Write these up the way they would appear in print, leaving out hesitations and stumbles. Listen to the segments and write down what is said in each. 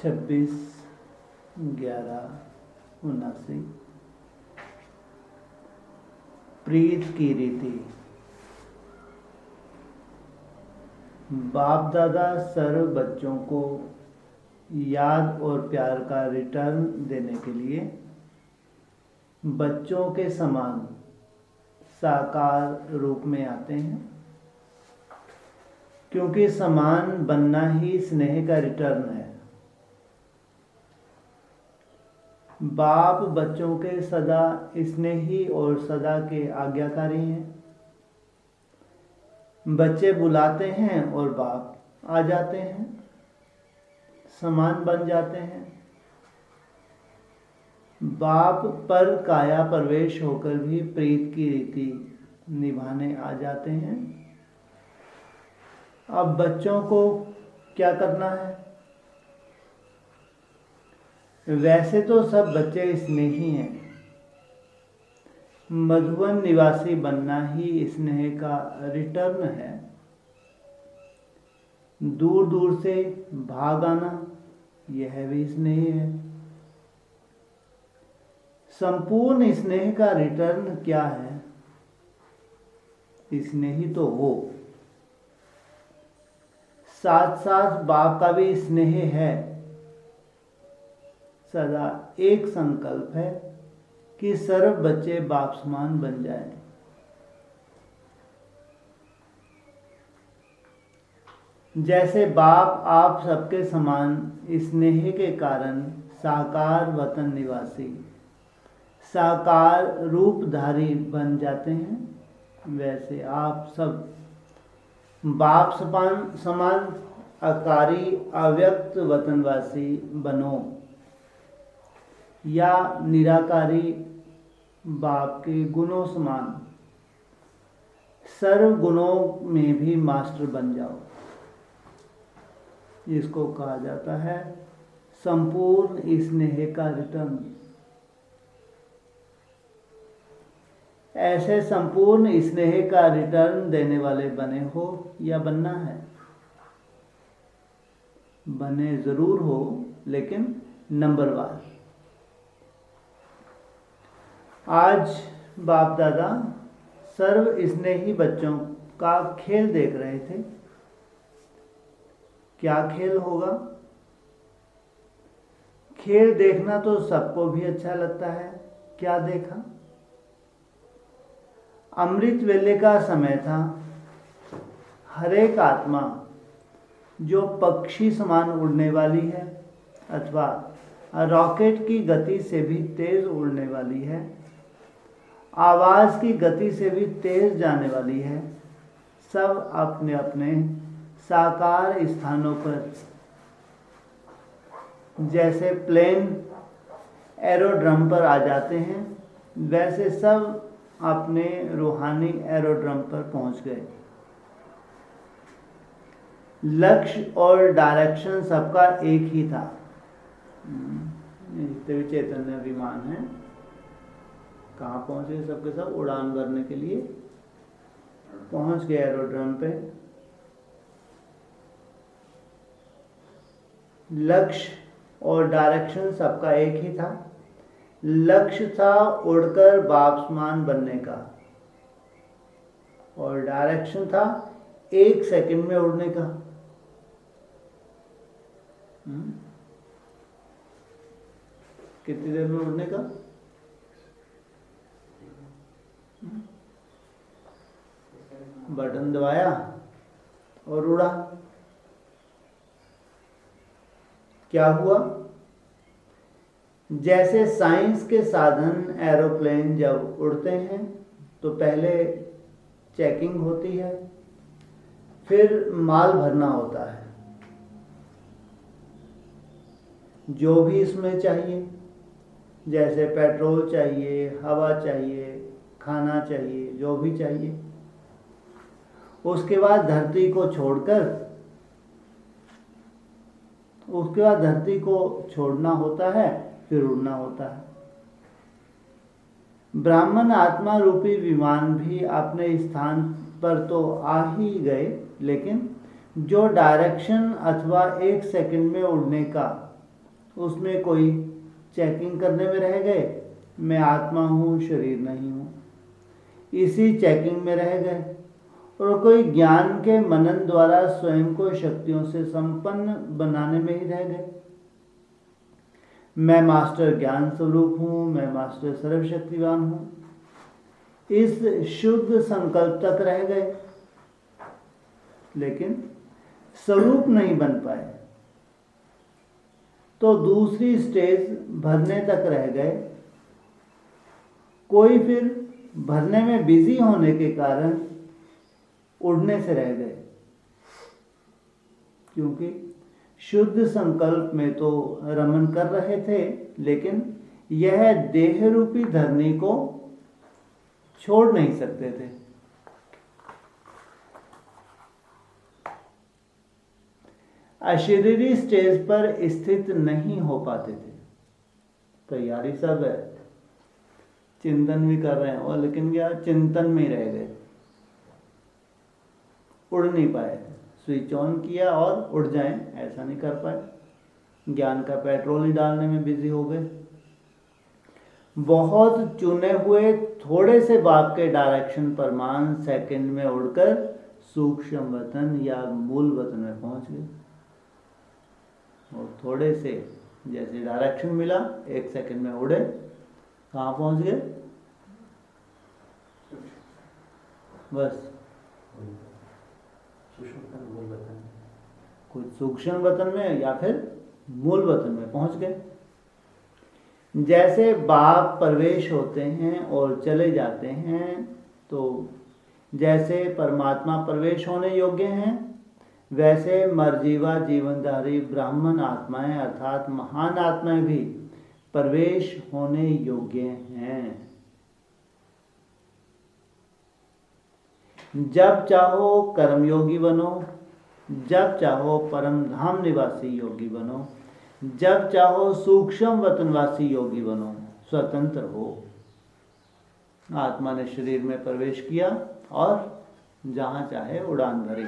26/11/79। प्रीत की रीति। बाप दादा सर्व बच्चों को याद और प्यार का रिटर्न देने के लिए बच्चों के समान साकार रूप में आते हैं, क्योंकि समान बनना ही स्नेह का रिटर्न है। बाप बच्चों के सदा स्नेही और सदा के आज्ञाकारी हैं। बच्चे बुलाते हैं और बाप आ जाते हैं, समान बन जाते हैं। बाप पर काया प्रवेश होकर भी प्रीत की रीति निभाने आ जाते हैं। अब बच्चों को क्या करना है? वैसे तो सब बच्चे स्नेही हैं। मधुवन निवासी बनना ही स्नेह का रिटर्न है। दूर दूर से भाग आना, यह भी स्नेह है। संपूर्ण स्नेह का रिटर्न क्या है? स्नेही तो हो, साथ साथ बाप का भी स्नेह है। सदा एक संकल्प है कि सर्व बच्चे बाप समान बन जाएं। जैसे बाप आप सबके समान स्नेह के कारण साकार वतन निवासी, साकार रूपधारी बन जाते हैं, वैसे आप सब बाप समान आकारी अव्यक्त वतनवासी बनो, या निराकारी बाप के गुणों समान सर्व गुणों में भी मास्टर बन जाओ। इसको कहा जाता है संपूर्ण स्नेह का रिटर्न। ऐसे संपूर्ण स्नेह का रिटर्न देने वाले बने हो या बनना है? बने जरूर हो, लेकिन नंबरवार। आज बाप दादा सर्व स्नेही बच्चों का खेल देख रहे थे। क्या खेल होगा? खेल देखना तो सबको भी अच्छा लगता है। क्या देखा? अमृत वेले का समय था। हर एक आत्मा जो पक्षी समान उड़ने वाली है अथवा रॉकेट की गति से भी तेज उड़ने वाली है, आवाज की गति से भी तेज जाने वाली है, सब अपने अपने साकार स्थानों पर, जैसे प्लेन एरोड्रम पर आ जाते हैं, वैसे सब अपने रूहानी एरोड्रम पर पहुंच गए। लक्ष्य और डायरेक्शन सबका एक ही था। चैतन्य विमान है, कहाँ पहुंचे? सबके सब उड़ान भरने के लिए पहुंच गए एरोड्रम पे। लक्ष्य और डायरेक्शन सबका एक ही था। लक्ष्य था उड़कर बाप समान बनने का, और डायरेक्शन था 1 सेकंड में उड़ने का। कितनी देर में उड़ने का? बटन दबाया और उड़ा। क्या हुआ? जैसे साइंस के साधन एरोप्लेन जब उड़ते हैं तो पहले चेकिंग होती है, फिर माल भरना होता है, जो भी इसमें चाहिए, जैसे पेट्रोल चाहिए, हवा चाहिए, खाना चाहिए, जो भी चाहिए। उसके बाद धरती को छोड़ना होता है, फिर उड़ना होता है। ब्राह्मण आत्मा रूपी विमान भी अपने स्थान पर तो आ ही गए, लेकिन जो डायरेक्शन अथवा 1 सेकंड में उड़ने का उसमें कोई चेकिंग करने में रह गए, मैं आत्मा हूँ, शरीर नहीं हूँ, इसी चेकिंग में रह गए, और कोई ज्ञान के मनन द्वारा स्वयं को शक्तियों से संपन्न बनाने में ही रह गए। मैं मास्टर ज्ञान स्वरूप हूँ, मैं मास्टर सर्वशक्तिवान हूँ, इस शुद्ध संकल्प तक रह गए, लेकिन स्वरूप नहीं बन पाए। तो दूसरी स्टेज भरने तक रह गए। कोई फिर भरने में बिजी होने के कारण उड़ने से रह गए, क्योंकि शुद्ध संकल्प में तो रमन कर रहे थे, लेकिन यह देह रूपी धरनी को छोड़ नहीं सकते थे। अशरीरी स्टेज पर स्थित नहीं हो पाते थे। तैयारी सब है, चिंतन भी कर रहे हैं और लेकिन क्या चिंतन में ही रह गए, उड़ नहीं पाए। स्विच ऑन किया और उड़ जाएं ऐसा नहीं कर पाए, ज्ञान का पेट्रोल ही डालने में बिजी हो गए। बहुत चुने हुए थोड़े से बाप के डायरेक्शन पर मान सेकंड में उड़कर सूक्ष्म वतन या मूल वतन में पहुंच गए। और थोड़े से जैसे डायरेक्शन मिला, 1 सेकंड में उड़े, कहाँ पहुंच गए? बस कुछ सूक्ष्म वतन में या फिर मूल वतन में पहुंच गए। जैसे बाप प्रवेश होते हैं और चले जाते हैं, तो जैसे परमात्मा प्रवेश होने योग्य हैं, वैसे मर्जीवा जीवनधारी ब्राह्मण आत्माएं अर्थात महान आत्माएं भी प्रवेश होने योग्य हैं। जब चाहो कर्मयोगी बनो, जब चाहो परम धाम निवासी योगी बनो, जब चाहो सूक्ष्म वतनवासी योगी बनो, स्वतंत्र हो। आत्मा ने शरीर में प्रवेश किया और जहां चाहे उड़ान भरी।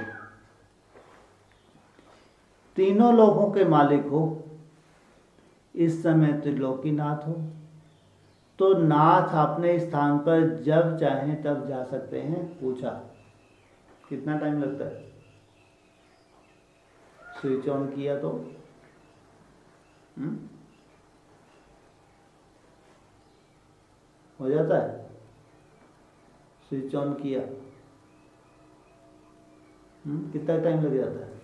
तीनों लोकों के मालिक हो, इस समय त्रिलोकीनाथ हो, तो नाथ अपने स्थान पर जब चाहें तब जा सकते हैं। पूछा कितना टाइम लगता है? स्विच ऑन किया तो हो जाता है। स्विच ऑन किया कितना टाइम लग जाता है?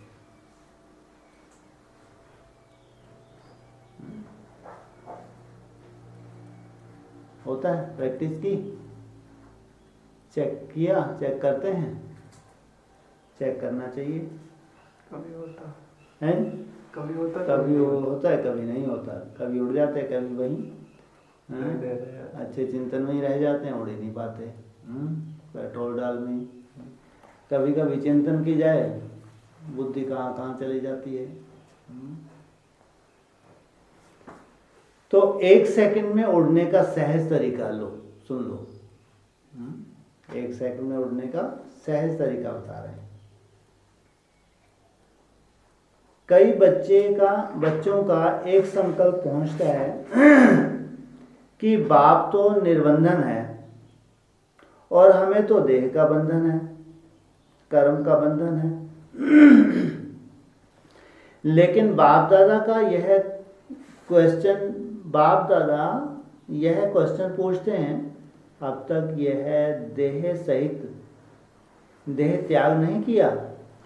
होता है, प्रैक्टिस की, चेक किया, चेक करते हैं, चेक करना चाहिए। कभी होता है, कभी होता है, कभी नहीं होता, कभी उड़ जाते हैं, कभी वहीं अच्छे चिंतन में ही रह जाते हैं, उड़ ही नहीं पाते, पेट्रोल डाल में। कभी कभी चिंतन की जाए, बुद्धि कहाँ कहाँ चली जाती है। तो 1 सेकंड में उड़ने का सहज तरीका लो, सुन लो। 1 सेकंड में उड़ने का सहज तरीका बता रहे हैं। कई बच्चों का एक संकल्प पहुंचता है कि बाप तो निर्बंधन है और हमें तो देह का बंधन है, कर्म का बंधन है। लेकिन बाप दादा यह क्वेश्चन पूछते हैं, अब तक यह देह सहित देह त्याग नहीं किया।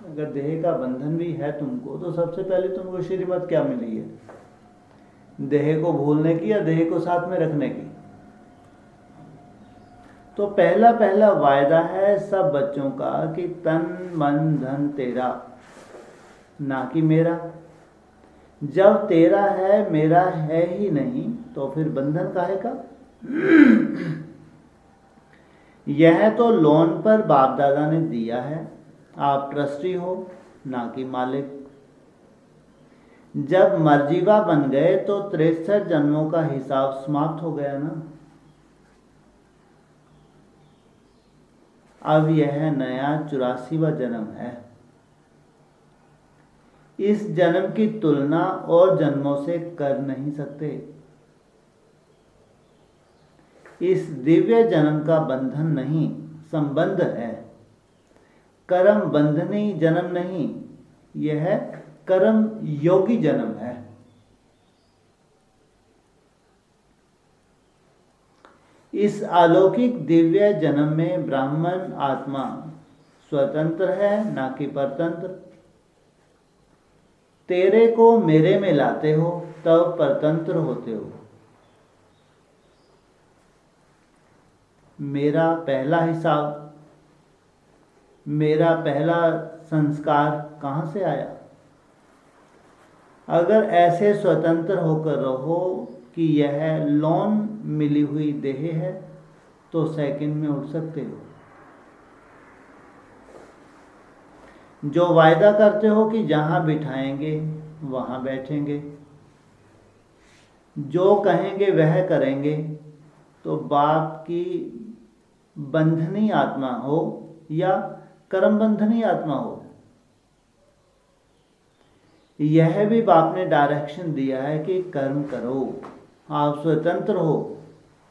अगर देह का बंधन भी है तुमको, तो सबसे पहले तुमको श्रीमत क्या मिली है? देह को भूलने की या देह को साथ में रखने की? तो पहला वायदा है सब बच्चों का कि तन मन धन तेरा, ना कि मेरा। जब तेरा है मेरा है ही नहीं, तो फिर बंधन काहे का? यह तो लोन पर बाप दादा ने दिया है, आप ट्रस्टी हो, ना कि मालिक। जब मर्जीवा बन गए तो 63 जन्मों का हिसाब समाप्त हो गया ना। अब यह नया 84वां जन्म है। इस जन्म की तुलना और जन्मों से कर नहीं सकते। इस दिव्य जन्म का बंधन नहीं, संबंध है। कर्म बंधनी जन्म नहीं, यह कर्म योगी जन्म है। इस अलौकिक दिव्य जन्म में ब्राह्मण आत्मा स्वतंत्र है, ना कि परतंत्र। तेरे को मेरे में लाते हो तब परतंत्र होते हो। मेरा पहला हिसाब, मेरा पहला संस्कार कहाँ से आया? अगर ऐसे स्वतंत्र होकर रहो कि यह लौन मिली हुई देह है तो सेकंड में उठ सकते हो। जो वायदा करते हो कि जहां बिठाएंगे वहां बैठेंगे, जो कहेंगे वह करेंगे, तो बाप की बंधनी आत्मा हो या कर्म बंधनी आत्मा हो, यह भी बाप ने डायरेक्शन दिया है कि कर्म करो। आप स्वतंत्र हो,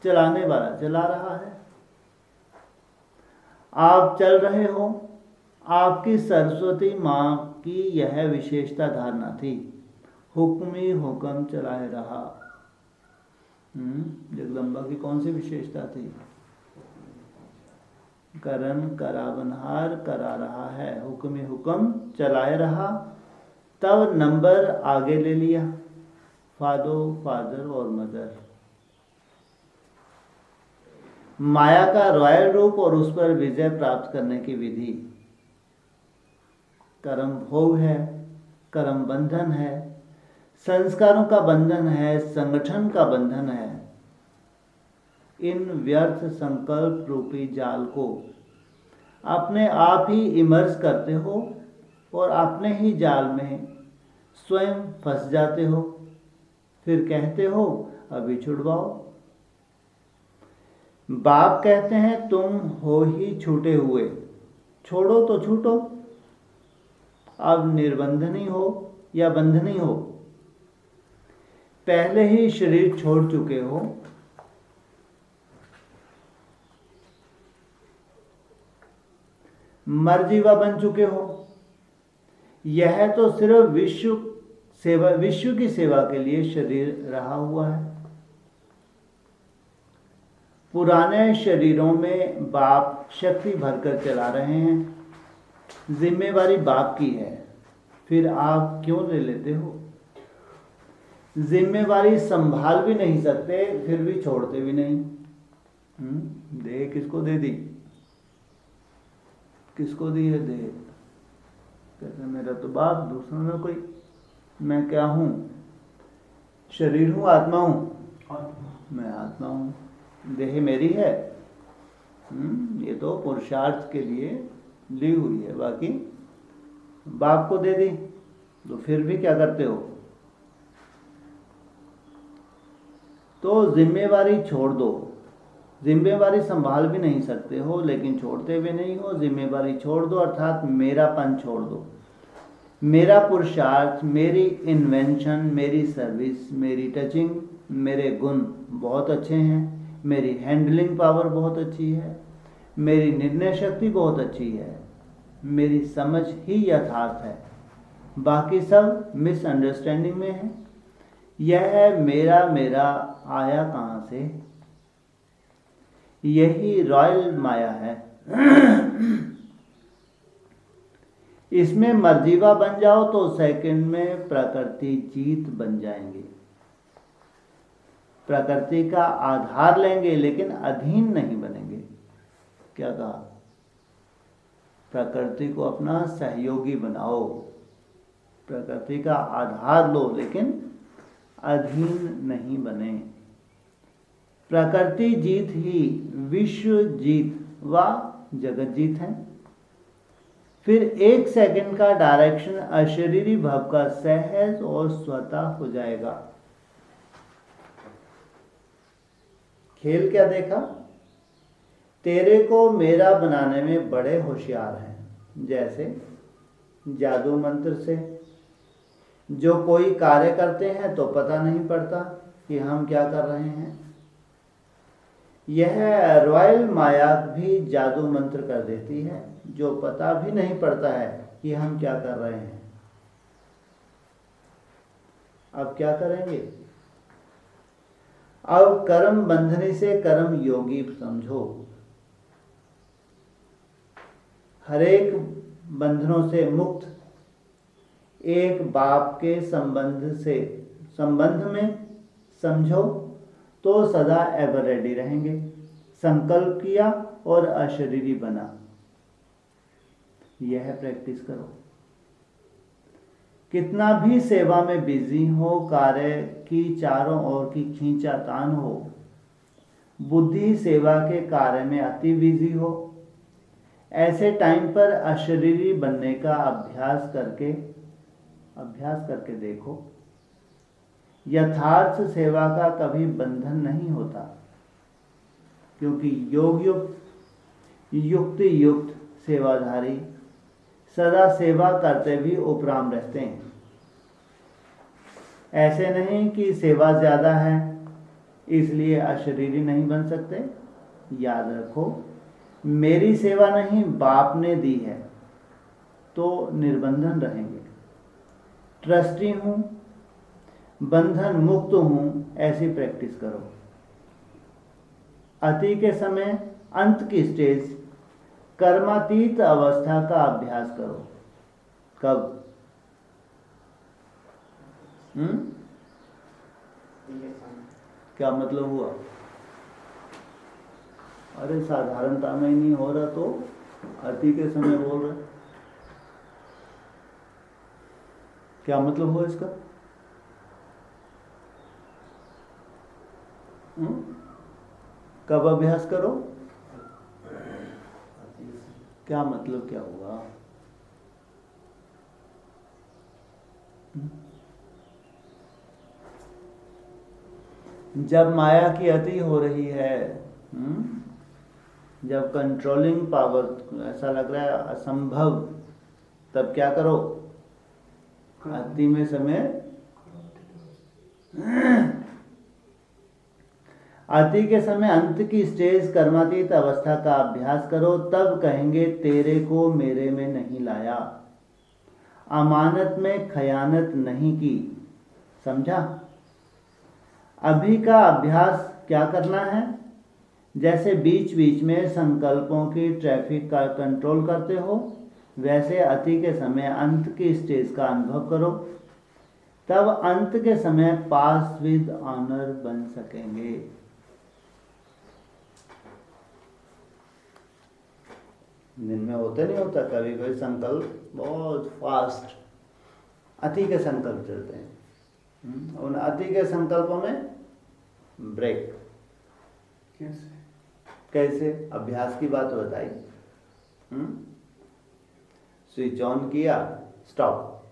चलाने वाला चला रहा है। आप चल रहे हो। आपकी सरस्वती माँ की यह विशेषता धारणा थी, हुक्म ही हुक्म चलाए रहा। जगदम्बा की कौन सी विशेषता थी? करन करावनहार करा रहा है, हुक्म ही हुक्म चलाए रहा। तब नंबर आगे ले लिया, फादर और मदर। माया का रॉयल रूप और उस पर विजय प्राप्त करने की विधि। कर्म भोग है, कर्म बंधन है, संस्कारों का बंधन है, संगठन का बंधन है। इन व्यर्थ संकल्प रूपी जाल को अपने आप ही इमर्ज करते हो और अपने ही जाल में स्वयं फंस जाते हो। फिर कहते हो अभी छुड़वाओ। बाप कहते हैं तुम हो ही छूटे हुए, छोड़ो तो छूटो। अब निर्बंधनी हो या बंधनी हो, पहले ही शरीर छोड़ चुके हो। मर्जीवा बन चुके हो। यह तो सिर्फ विश्व की सेवा के लिए शरीर रहा हुआ है। पुराने शरीरों में बाप शक्ति भरकर चला रहे हैं, जिम्मेवारी बाप की है। फिर आप क्यों ले लेते हो? जिम्मेवारी संभाल भी नहीं सकते, फिर भी छोड़ते भी नहीं। देह किसको दे दी? किसको दी है देह? कहते मेरा तो बाप, दूसरा ना कोई। मैं क्या हूँ? शरीर हूँ, आत्मा हूँ? मैं आत्मा हूँ, देह मेरी है। ये तो पुरुषार्थ के लिए ली हुई है, बाकी बाप को दे दी। तो फिर भी क्या करते हो? तो जिम्मेवारी छोड़ दो। जिम्मेवारी संभाल भी नहीं सकते हो, लेकिन छोड़ते भी नहीं हो। जिम्मेवारी छोड़ दो, अर्थात मेरापन छोड़ दो। मेरा पुरुषार्थ, मेरी इन्वेंशन, मेरी सर्विस, मेरी टचिंग, मेरे गुण बहुत अच्छे हैं, मेरी हैंडलिंग पावर बहुत अच्छी है, मेरी निर्णय शक्ति बहुत अच्छी है, मेरी समझ ही यथार्थ है, बाकी सब मिसअंडरस्टैंडिंग में है। यह मेरा आया कहाँ से? यही रॉयल माया है। इसमें मर्जीवा बन जाओ तो सेकंड में प्रकृति जीत बन जाएंगे। प्रकृति का आधार लेंगे लेकिन अधीन नहीं बनेंगे। क्या कहा? प्रकृति को अपना सहयोगी बनाओ, प्रकृति का आधार लो लेकिन अधीन नहीं बने। प्रकृति जीत ही विश्व जीत व जगत जीत है। फिर एक सेकंड का डायरेक्शन अशरीरी भाव का सहज और स्वतः हो जाएगा। खेल क्या देखा? तेरे को मेरा बनाने में बड़े होशियार हैं, जैसे जादू मंत्र से जो कोई कार्य करते हैं तो पता नहीं पड़ता कि हम क्या कर रहे हैं। यह रॉयल माया भी जादू मंत्र कर देती है, जो पता भी नहीं पड़ता है कि हम क्या कर रहे हैं। अब क्या करेंगे? अब कर्म बंधनी से कर्म योगी समझो। हरेक बंधनों से मुक्त एक बाप के संबंध में समझो तो सदा एवर रेडी रहेंगे। संकल्प किया और अशरीरी बना, यह प्रैक्टिस करो। कितना भी सेवा में बिजी हो, कार्य की चारों ओर की खींचातान हो, बुद्धि सेवा के कार्य में अति बिजी हो, ऐसे टाइम पर अशरीरी बनने का अभ्यास करके देखो। यथार्थ सेवा का कभी बंधन नहीं होता, क्योंकि युक्त सेवाधारी सदा सेवा करते भी उपराम रहते हैं। ऐसे नहीं कि सेवा ज्यादा है इसलिए अशरीरी नहीं बन सकते। याद रखो, मेरी सेवा नहीं बाप ने दी है तो निर्बंधन रहेंगे। ट्रस्टी हूं, बंधन मुक्त हूं, ऐसी प्रैक्टिस करो। अति के समय अंत की स्टेज कर्मातीत अवस्था का अभ्यास करो। कब? क्या मतलब हुआ? अरे साधारणता में ही नहीं हो रहा तो अति के समय बोल रहे, क्या मतलब हुआ इसका? कब अभ्यास करो? क्या मतलब क्या हुआ? जब माया की अति हो रही है, जब कंट्रोलिंग पावर ऐसा लग रहा है असंभव, तब क्या करो? अति में समय अति के समय अंत की स्टेज कर्मातीत अवस्था का अभ्यास करो। तब कहेंगे तेरे को मेरे में नहीं लाया, अमानत में खयानत नहीं की। समझा? अभी का अभ्यास क्या करना है? जैसे बीच बीच में संकल्पों की ट्रैफिक का कंट्रोल करते हो, वैसे अति के समय अंत की स्टेज का अनुभव करो। तब अंत के समय पास विद ऑनर बन सकेंगे। दिन में होते नहीं होता कभी कोई संकल्प बहुत फास्ट, अति के संकल्प चलते हैं। उन अति के संकल्पों में ब्रेक कैसे? अभ्यास की बात बताई। स्विच ऑन किया, स्टॉप,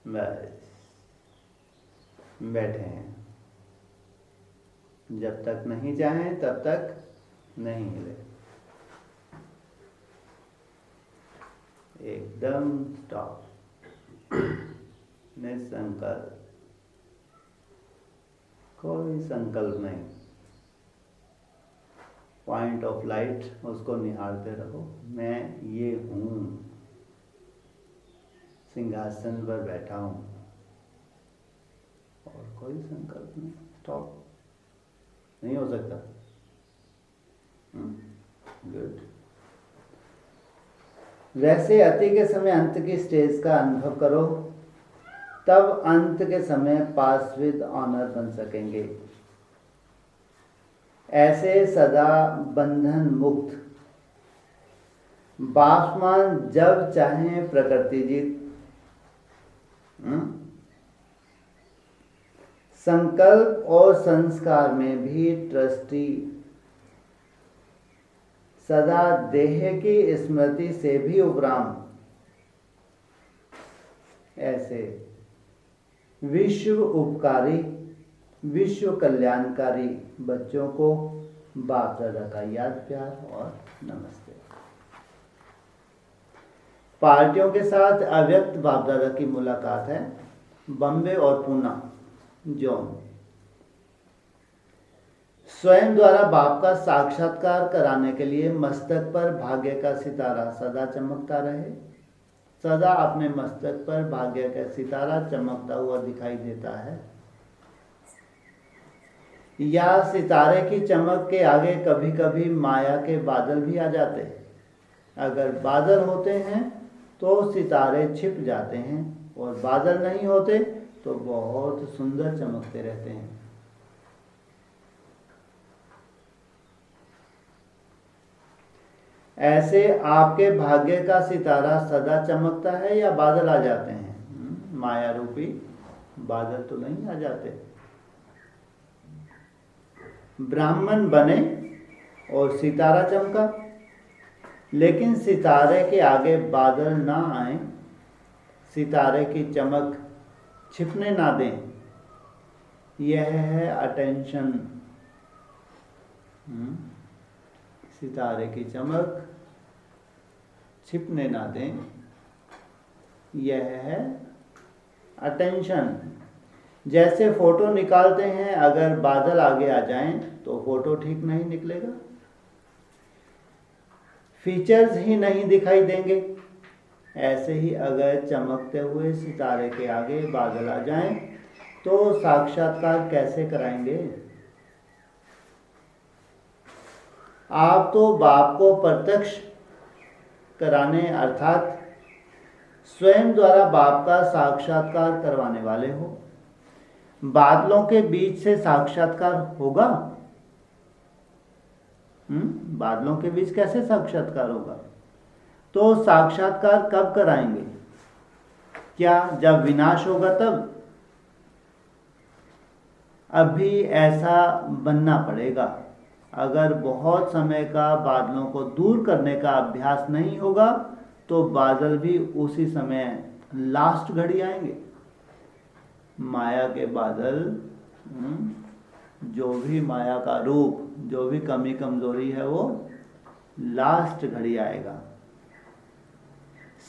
बस बैठे हैं। जब तक नहीं चाहें तब तक नहीं हिले, एकदम स्टॉप, निसंकल्प, कोई संकल्प नहीं। पॉइंट ऑफ लाइट उसको निहारते रहो। मैं ये हूं, सिंहासन पर बैठा हूं, और कोई संकल्प नहीं। स्टॉप, नहीं हो सकता। गुड। वैसे अति के समय अंत की स्टेज का अनुभव करो, तब अंत के समय पास विद ऑनर बन सकेंगे। ऐसे सदा बंधन मुक्त बाष्पमान जब चाहे प्रकृति जीत। संकल्प और संस्कार में भी ट्रस्टी, सदा देह की स्मृति से भी उपराम। ऐसे विश्व उपकारी, विश्व कल्याणकारी बच्चों को बाप दादा का याद, प्यार और नमस्ते। पार्टियों के साथ अव्यक्त बाप दादा की मुलाकात है, बम्बे और पूना जोन। स्वयं द्वारा बाप का साक्षात्कार कराने के लिए मस्तक पर भाग्य का सितारा सदा चमकता रहे। सदा अपने मस्तक पर भाग्य का सितारा चमकता हुआ दिखाई देता है। या सितारे की चमक के आगे कभी कभी माया के बादल भी आ जाते हैं। अगर बादल होते हैं तो सितारे छिप जाते हैं, और बादल नहीं होते तो बहुत सुंदर चमकते रहते हैं। ऐसे आपके भाग्य का सितारा सदा चमकता है या बादल आ जाते हैं? माया रूपी बादल तो नहीं आ जाते। ब्राह्मण बने और सितारा चमका, लेकिन सितारे के आगे बादल ना आए, सितारे की चमक छिपने ना दें, यह है अटेंशन। सितारे की चमक छिपने ना दें, यह है अटेंशन। जैसे फोटो निकालते हैं, अगर बादल आगे आ जाएं तो फोटो ठीक नहीं निकलेगा, फीचर्स ही नहीं दिखाई देंगे। ऐसे ही अगर चमकते हुए सितारे के आगे बादल आ जाएं तो साक्षात्कार कैसे कराएंगे? आप तो बाप को प्रत्यक्ष कराने अर्थात स्वयं द्वारा बाप का साक्षात्कार करवाने वाले हो। बादलों के बीच से साक्षात्कार होगा? बादलों के बीच कैसे साक्षात्कार होगा? तो साक्षात्कार कब कराएंगे? क्या जब विनाश होगा तब? अभी ऐसा बनना पड़ेगा। अगर बहुत समय का बादलों को दूर करने का अभ्यास नहीं होगा तो बादल भी उसी समय लास्ट घड़ी आएंगे। माया के बादल, जो भी माया का रूप, जो भी कमी कमजोरी है, वो लास्ट घड़ी आएगा।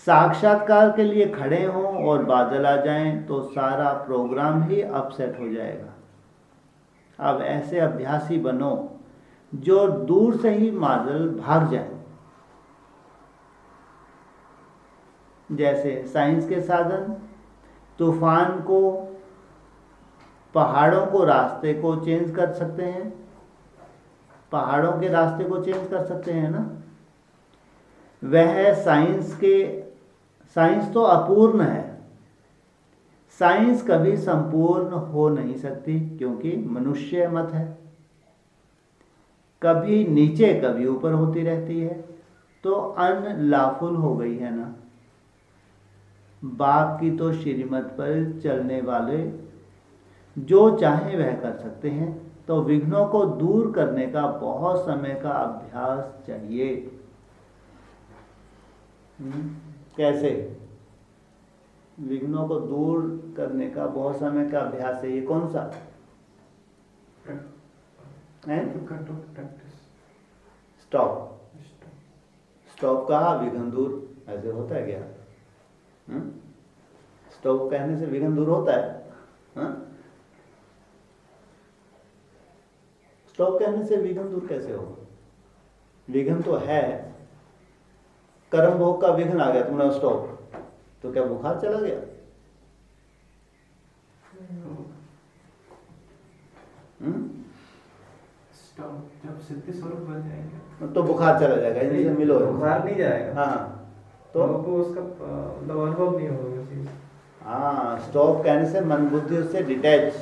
साक्षात्कार के लिए खड़े हों और बादल आ जाएं तो सारा प्रोग्राम ही अपसेट हो जाएगा। अब ऐसे अभ्यासी बनो जो दूर से ही बादल भाग जाए। जैसे साइंस के साधन तूफान को, पहाड़ों को, रास्ते को चेंज कर सकते हैं। पहाड़ों के रास्ते को चेंज कर सकते हैं ना। वह साइंस तो अपूर्ण है। साइंस कभी संपूर्ण हो नहीं सकती क्योंकि मनुष्य मत है। कभी नीचे कभी ऊपर होती रहती है, तो अनलॉफुल हो गई है ना। बाप की तो श्रीमत पर चलने वाले जो चाहे वह कर सकते हैं, तो विघ्नों को दूर करने का बहुत समय का अभ्यास चाहिए। कैसे? विघ्नों को दूर करने का बहुत समय का अभ्यास है। ये कौन सा है? स्टॉप कहा, विघ्न दूर ऐसे होता है क्या? स्टॉप कहने से विघ्न दूर होता है? स्टॉप कहने से विघ्न दूर कैसे होगा? विघ्न तो है, कर्म भोग का विघ्न आ गया, तुमने स्टॉप, तो क्या बुखार चला गया? जब सिद्धि स्वरूप बन जाएंगे तो बुखार चला जाएगा। इनसे मिलो, बुखार नहीं जाएगा। हाँ, तो उसका मतलब अनुभव नहीं होगा। हाँ, स्टॉप कहने से मन बुद्धि उससे डिटैच।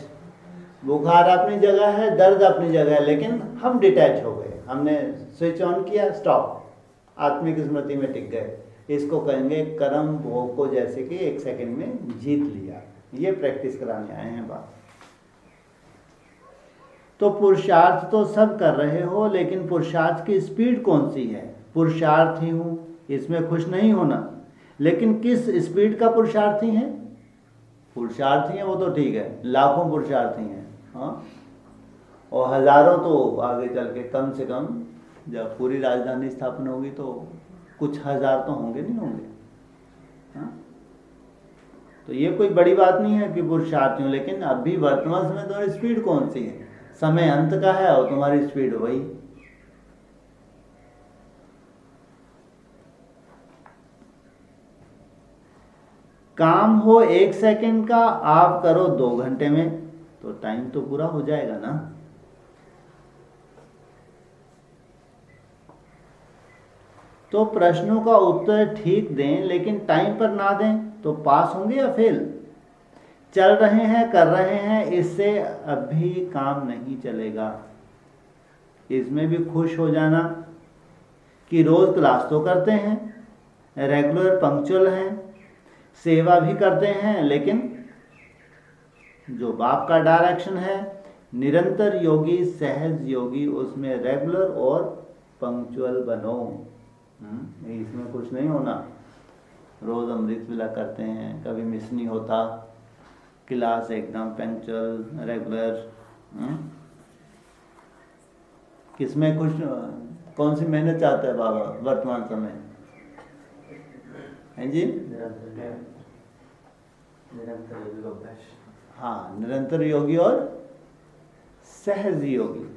बुखार अपनी जगह है, दर्द अपनी जगह है, लेकिन हम डिटैच हो गए। हमने स्विच ऑन किया, स्टॉप, आत्मिक स्मृति में टिक गए। इसको कहेंगे कर्म भोग को जैसे कि 1 सेकंड में जीत लिया। ये प्रैक्टिस कराने आए हैं बाप। तो पुरुषार्थ तो सब कर रहे हो, लेकिन पुरुषार्थ की स्पीड कौन सी है? पुरुषार्थी हूँ, इसमें खुश नहीं होना, लेकिन किस स्पीड का पुरुषार्थी है? पुरुषार्थी है वो तो ठीक है, लाखों पुरुषार्थी हैं, हाँ, और हजारों तो आगे चल के, कम से कम जब पूरी राजधानी स्थापना होगी तो कुछ हजार तो होंगे, नहीं होंगे? हाँ? तो ये कोई बड़ी बात नहीं है कि पुरुषार्थ हूँ, लेकिन अभी वर्तमान समय तुम्हारी स्पीड कौन सी है? समय अंत का है और तुम्हारी स्पीड वही। काम हो 1 सेकंड का, आप करो 2 घंटे में, तो टाइम तो पूरा हो जाएगा ना। तो प्रश्नों का उत्तर ठीक दें लेकिन टाइम पर ना दें तो पास होंगे या फेल? चल रहे हैं, कर रहे हैं, इससे अभी काम नहीं चलेगा। इसमें भी खुश हो जाना कि रोज क्लास तो करते हैं, रेगुलर पंक्चुअल हैं, सेवा भी करते हैं, लेकिन जो बाप का डायरेक्शन है निरंतर योगी, सहज योगी, उसमें रेगुलर और पंक्चुअल बनो। इसमें कुछ नहीं होना। रोज अमृत वेला करते हैं, कभी मिस नहीं होता, क्लास एकदम पंक्चुअल रेगुलर। किसमें खुश, कौन सी मेहनत चाहता है बाबा वर्तमान समय? हैं जी? निरंतर योगी का अभ्यास। हाँ, निरंतर योगी और सहज योगी।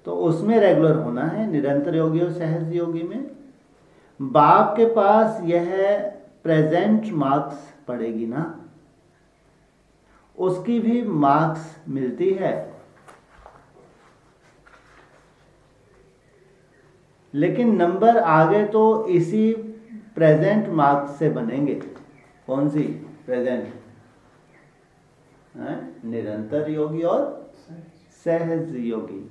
तो उसमें रेगुलर होना है, निरंतर योगी और सहज योगी में। बाप के पास यह प्रेजेंट मार्क्स पड़ेगी ना, उसकी भी मार्क्स मिलती है, लेकिन नंबर आगे तो इसी प्रेजेंट मार्क्स से बनेंगे। कौन सी प्रेजेंट? निरंतर योगी और सहज योगी।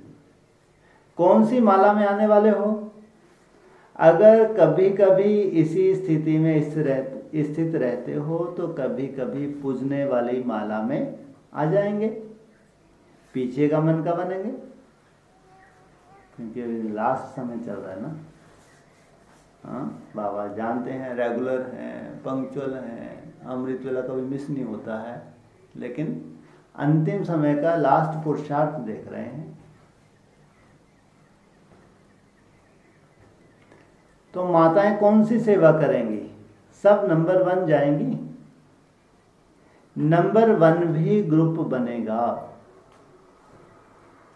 कौन सी माला में आने वाले हो? अगर कभी कभी इसी स्थिति में स्थित रहते हो तो कभी कभी पूजने वाली माला में आ जाएंगे। पीछे का मन का बनेंगे, क्योंकि अभी लास्ट समय चल रहा है ना। हाँ, बाबा जानते हैं, रेगुलर हैं, पंक्चुअल हैं, अमृत वेला कभी मिस नहीं होता है, लेकिन अंतिम समय का लास्ट पुरुषार्थ देख रहे हैं। तो माताएं कौन सी सेवा करेंगी? सब नंबर 1 जाएंगी। नंबर 1 भी ग्रुप बनेगा।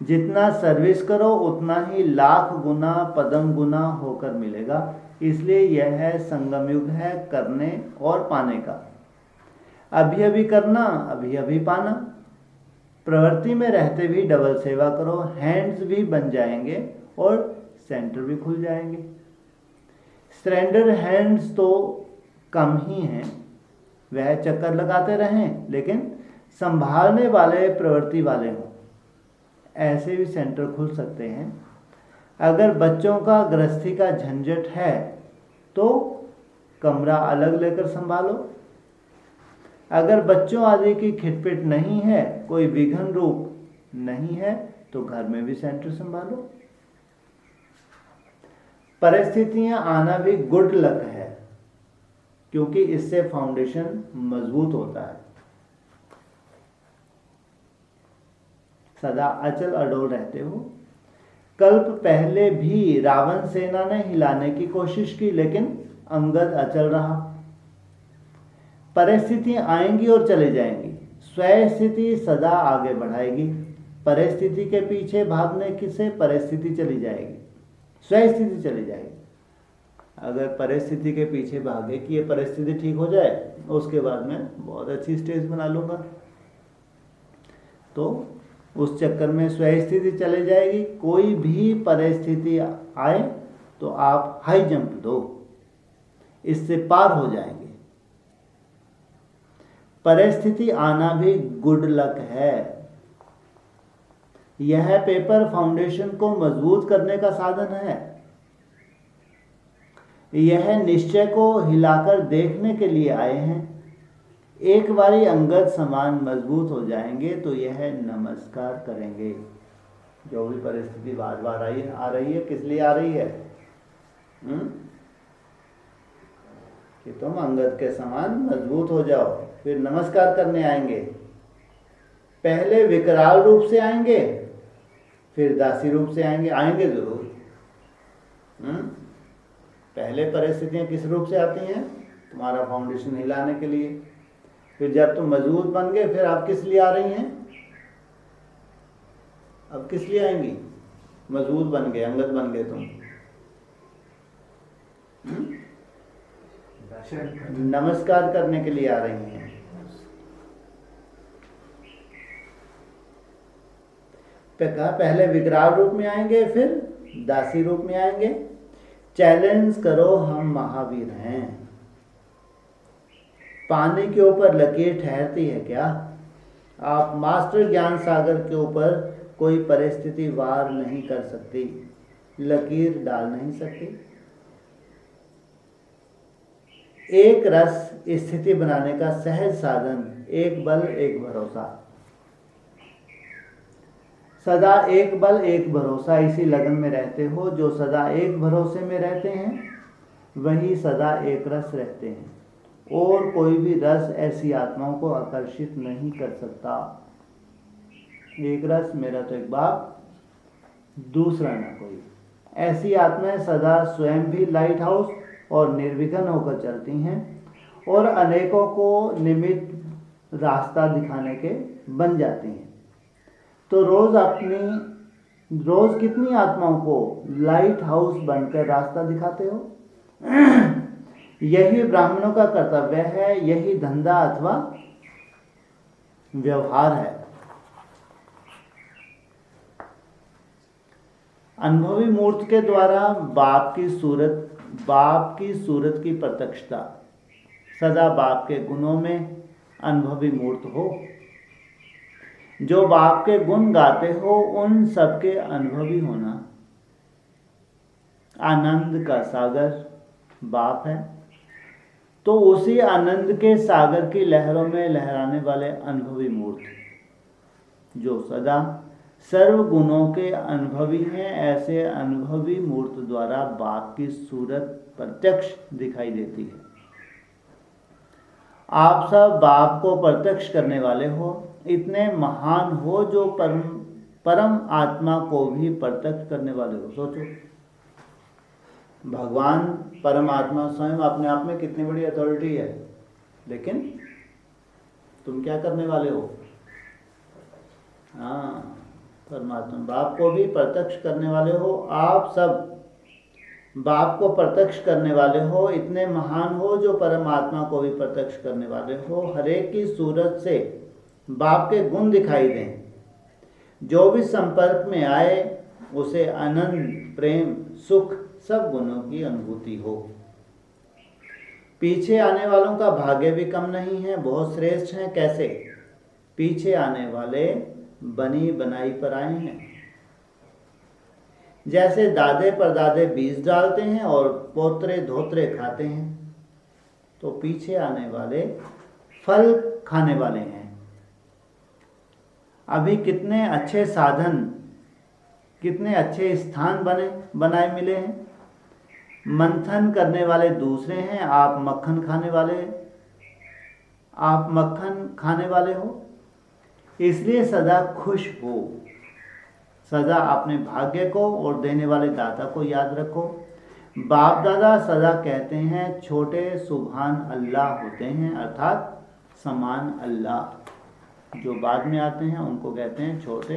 जितना सर्विस करो उतना ही लाख गुना पदम गुना होकर मिलेगा। इसलिए यह संगम युग है करने और पाने का। अभी अभी करना, अभी अभी पाना। प्रवृत्ति में रहते भी डबल सेवा करो, हैंड्स भी बन जाएंगे और सेंटर भी खुल जाएंगे। स्ट्रेंडर हैंड्स तो कम ही हैं, वह चक्कर लगाते रहें, लेकिन संभालने वाले प्रवृत्ति वाले हों, ऐसे भी सेंटर खुल सकते हैं। अगर बच्चों का गृहस्थी का झंझट है तो कमरा अलग लेकर संभालो। अगर बच्चों आदि की खिटपिट नहीं है, कोई विघन रूप नहीं है, तो घर में भी सेंटर संभालो। परिस्थितियां आना भी गुड लक है, क्योंकि इससे फाउंडेशन मजबूत होता है। सदा अचल अडोल रहते हो। कल्प पहले भी रावण सेना ने हिलाने की कोशिश की, लेकिन अंगद अचल रहा। परिस्थितियां आएंगी और चले जाएंगी, स्वयं स्थिति सदा आगे बढ़ाएगी। परिस्थिति के पीछे भागने से परिस्थिति चली जाएगी, स्वयं स्थिति चली जाएगी। अगर परिस्थिति के पीछे भागे कि ये परिस्थिति ठीक हो जाए, उसके बाद मैं बहुत अच्छी स्टेज बना लूंगा, तो उस चक्कर में स्वयं स्थिति चली जाएगी। कोई भी परिस्थिति आए तो आप हाई जंप दो, इससे पार हो जाएंगे। परिस्थिति आना भी गुड लक है। यह पेपर फाउंडेशन को मजबूत करने का साधन है। यह निश्चय को हिलाकर देखने के लिए आए हैं। एक बारी अंगद समान मजबूत हो जाएंगे तो यह नमस्कार करेंगे। जो भी परिस्थिति बार बार आ रही है, किस लिए आ रही है? कि तुम अंगद के समान मजबूत हो जाओ, फिर नमस्कार करने आएंगे। पहले विकराल रूप से आएंगे, फिर दासी रूप से आएंगे जरूर। पहले परिस्थितियां किस रूप से आती हैं? तुम्हारा फाउंडेशन हिलाने के लिए। फिर जब तुम मजबूत बन गए, फिर आप किस लिए आ रही हैं? अब किस लिए आएंगी? मजबूत बन गए, अंगत बन गए तुम। नमस्कार करने के लिए आ रही हैं। कहा पहले विकराल रूप में आएंगे, फिर दासी रूप में आएंगे। चैलेंज करो, हम महावीर हैं। पानी के ऊपर लकीर ठहरती है क्या? आप मास्टर ज्ञान सागर के ऊपर कोई परिस्थिति वार नहीं कर सकती, लकीर डाल नहीं सकती। एक रस स्थिति बनाने का सहज साधन, एक बल एक भरोसा। सदा एक बल एक भरोसा, इसी लगन में रहते हो। जो सदा एक भरोसे में रहते हैं वही सदा एक रस रहते हैं, और कोई भी रस ऐसी आत्माओं को आकर्षित नहीं कर सकता। एक रस, मेरा तो एक बाप, दूसरा ना कोई। ऐसी आत्माएं सदा स्वयं भी लाइट हाउस और निर्विघ्न होकर चलती हैं, और अनेकों को निमित्त रास्ता दिखाने के बन जाती हैं। तो रोज कितनी आत्माओं को लाइट हाउस बनकर रास्ता दिखाते हो? यही ब्राह्मणों का कर्तव्य है, यही धंधा अथवा व्यवहार है। अनुभवी मूर्त के द्वारा बाप की सूरत की प्रत्यक्षता, सदा बाप के गुणों में अनुभवी मूर्त हो। जो बाप के गुण गाते हो उन सबके अनुभवी होना। आनंद का सागर बाप है, तो उसी आनंद के सागर की लहरों में लहराने वाले अनुभवी मूर्त, जो सदा सर्व गुणों के अनुभवी हैं, ऐसे अनुभवी मूर्त द्वारा बाप की सूरत प्रत्यक्ष दिखाई देती है। आप सब बाप को प्रत्यक्ष करने वाले हो, इतने महान हो जो परम आत्मा को भी प्रत्यक्ष करने वाले हो। सोचो, भगवान परमात्मा स्वयं अपने आप में कितनी बड़ी अथॉरिटी है, लेकिन तुम क्या करने वाले हो? हाँ, परमात्मा बाप को भी प्रत्यक्ष करने वाले हो। आप सब बाप को प्रत्यक्ष करने वाले हो, इतने महान हो जो परमात्मा को भी प्रत्यक्ष करने वाले हो। हरेक की सूरत से बाप के गुण दिखाई दें। जो भी संपर्क में आए उसे आनंद, प्रेम, सुख, सब गुणों की अनुभूति हो। पीछे आने वालों का भाग्य भी कम नहीं है, बहुत श्रेष्ठ हैं। कैसे? पीछे आने वाले बनी बनाई पर आए हैं। जैसे दादे परदादे बीज डालते हैं और पोतरे धोतरे खाते हैं, तो पीछे आने वाले फल खाने वाले हैं। अभी कितने अच्छे साधन, कितने अच्छे स्थान बनाए मिले हैं। मंथन करने वाले दूसरे हैं, आप मक्खन खाने वाले हो। इसलिए सदा खुश हो, सदा अपने भाग्य को और देने वाले दाता को याद रखो। बाप दादा सदा कहते हैं छोटे सुभान अल्लाह होते हैं, अर्थात समान अल्लाह। जो बाद में आते हैं उनको कहते हैं छोटे